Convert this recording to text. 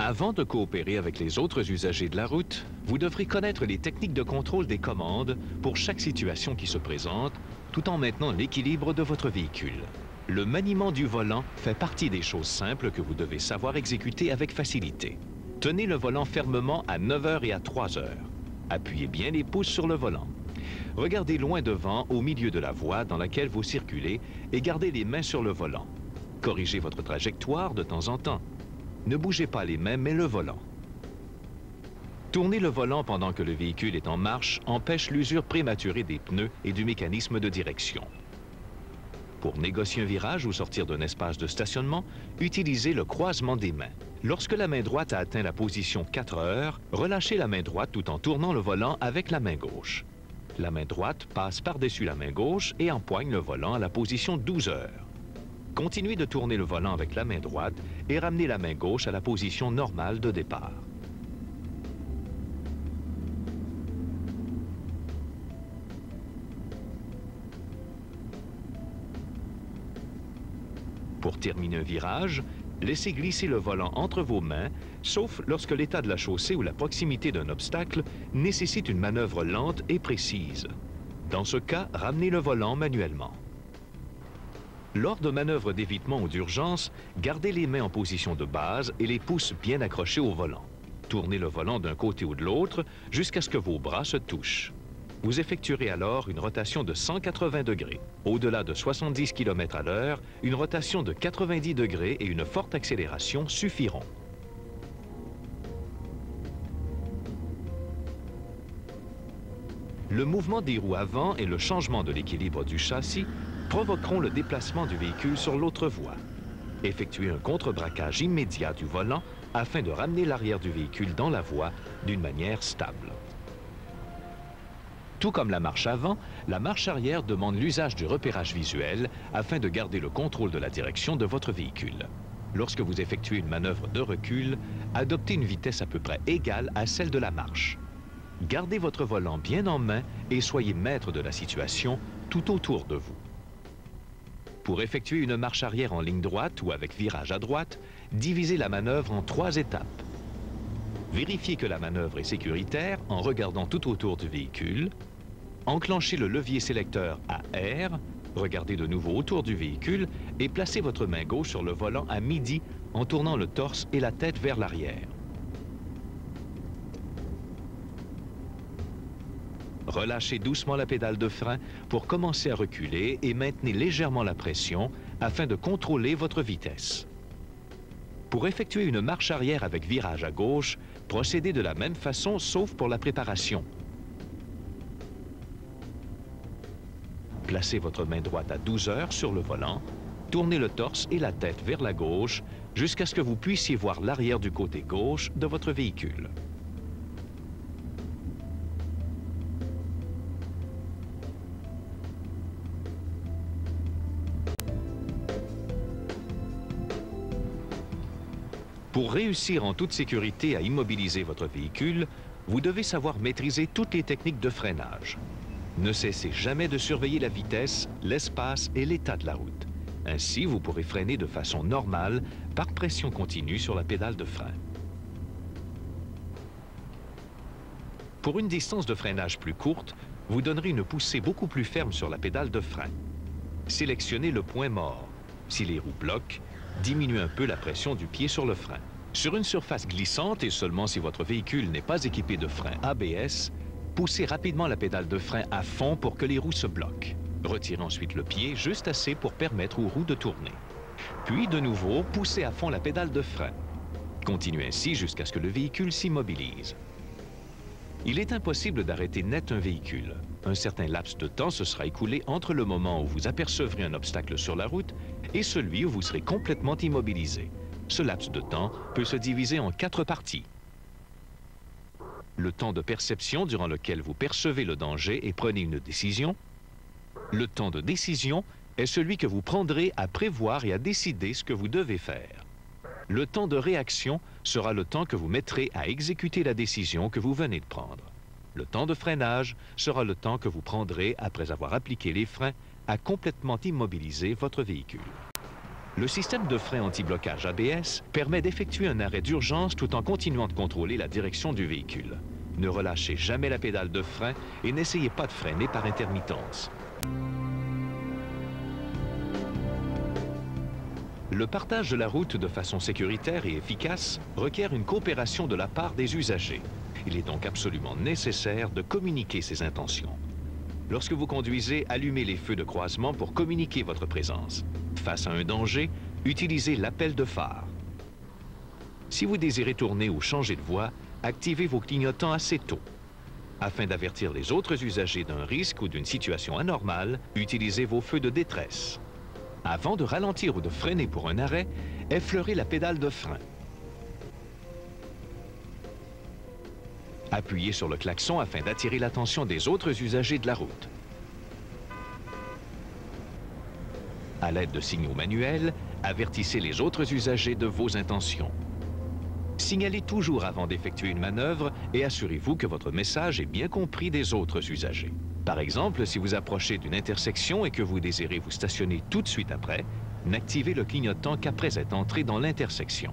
Avant de coopérer avec les autres usagers de la route, vous devrez connaître les techniques de contrôle des commandes pour chaque situation qui se présente, tout en maintenant l'équilibre de votre véhicule. Le maniement du volant fait partie des choses simples que vous devez savoir exécuter avec facilité. Tenez le volant fermement à 9 heures et à 3 heures. Appuyez bien les pouces sur le volant. Regardez loin devant, au milieu de la voie dans laquelle vous circulez et gardez les mains sur le volant. Corrigez votre trajectoire de temps en temps. Ne bougez pas les mains, mais le volant. Tourner le volant pendant que le véhicule est en marche empêche l'usure prématurée des pneus et du mécanisme de direction. Pour négocier un virage ou sortir d'un espace de stationnement, utilisez le croisement des mains. Lorsque la main droite a atteint la position 4 heures, relâchez la main droite tout en tournant le volant avec la main gauche. La main droite passe par-dessus la main gauche et empoigne le volant à la position 12 heures. Continuez de tourner le volant avec la main droite et ramenez la main gauche à la position normale de départ. Pour terminer un virage, laissez glisser le volant entre vos mains, sauf lorsque l'état de la chaussée ou la proximité d'un obstacle nécessite une manœuvre lente et précise. Dans ce cas, ramenez le volant manuellement. Lors de manœuvres d'évitement ou d'urgence, gardez les mains en position de base et les pouces bien accrochés au volant. Tournez le volant d'un côté ou de l'autre jusqu'à ce que vos bras se touchent. Vous effectuerez alors une rotation de 180 degrés. Au-delà de 70 km à l'heure, une rotation de 90 degrés et une forte accélération suffiront. Le mouvement des roues avant et le changement de l'équilibre du châssis provoqueront le déplacement du véhicule sur l'autre voie. Effectuez un contre-braquage immédiat du volant afin de ramener l'arrière du véhicule dans la voie d'une manière stable. Tout comme la marche avant, la marche arrière demande l'usage du repérage visuel afin de garder le contrôle de la direction de votre véhicule. Lorsque vous effectuez une manœuvre de recul, adoptez une vitesse à peu près égale à celle de la marche. Gardez votre volant bien en main et soyez maître de la situation tout autour de vous. Pour effectuer une marche arrière en ligne droite ou avec virage à droite, divisez la manœuvre en 3 étapes. Vérifiez que la manœuvre est sécuritaire en regardant tout autour du véhicule. Enclenchez le levier sélecteur à R, regardez de nouveau autour du véhicule et placez votre main gauche sur le volant à midi en tournant le torse et la tête vers l'arrière. Relâchez doucement la pédale de frein pour commencer à reculer et maintenez légèrement la pression afin de contrôler votre vitesse. Pour effectuer une marche arrière avec virage à gauche, procédez de la même façon sauf pour la préparation. Placez votre main droite à 12 heures sur le volant, tournez le torse et la tête vers la gauche jusqu'à ce que vous puissiez voir l'arrière du côté gauche de votre véhicule. Pour réussir en toute sécurité à immobiliser votre véhicule, vous devez savoir maîtriser toutes les techniques de freinage. Ne cessez jamais de surveiller la vitesse, l'espace et l'état de la route. Ainsi, vous pourrez freiner de façon normale par pression continue sur la pédale de frein. Pour une distance de freinage plus courte, vous donnerez une poussée beaucoup plus ferme sur la pédale de frein. Sélectionnez le point mort. Si les roues bloquent, diminuez un peu la pression du pied sur le frein. Sur une surface glissante et seulement si votre véhicule n'est pas équipé de frein ABS, poussez rapidement la pédale de frein à fond pour que les roues se bloquent. Retirez ensuite le pied juste assez pour permettre aux roues de tourner. Puis de nouveau, poussez à fond la pédale de frein. Continuez ainsi jusqu'à ce que le véhicule s'immobilise. Il est impossible d'arrêter net un véhicule. Un certain laps de temps se sera écoulé entre le moment où vous apercevrez un obstacle sur la route et celui où vous serez complètement immobilisé. Ce laps de temps peut se diviser en 4 parties. Le temps de perception durant lequel vous percevez le danger et prenez une décision. Le temps de décision est celui que vous prendrez à prévoir et à décider ce que vous devez faire. Le temps de réaction sera le temps que vous mettrez à exécuter la décision que vous venez de prendre. Le temps de freinage sera le temps que vous prendrez après avoir appliqué les freins à complètement immobiliser votre véhicule. Le système de frein anti-blocage ABS permet d'effectuer un arrêt d'urgence tout en continuant de contrôler la direction du véhicule. Ne relâchez jamais la pédale de frein et n'essayez pas de freiner par intermittence. Le partage de la route de façon sécuritaire et efficace requiert une coopération de la part des usagers. Il est donc absolument nécessaire de communiquer ses intentions. Lorsque vous conduisez, allumez les feux de croisement pour communiquer votre présence. Face à un danger, utilisez l'appel de phare. Si vous désirez tourner ou changer de voie, activez vos clignotants assez tôt. Afin d'avertir les autres usagers d'un risque ou d'une situation anormale, utilisez vos feux de détresse. Avant de ralentir ou de freiner pour un arrêt, effleurez la pédale de frein. Appuyez sur le klaxon afin d'attirer l'attention des autres usagers de la route. À l'aide de signaux manuels, avertissez les autres usagers de vos intentions. Signalez toujours avant d'effectuer une manœuvre et assurez-vous que votre message est bien compris des autres usagers. Par exemple, si vous approchez d'une intersection et que vous désirez vous stationner tout de suite après, n'activez le clignotant qu'après être entré dans l'intersection.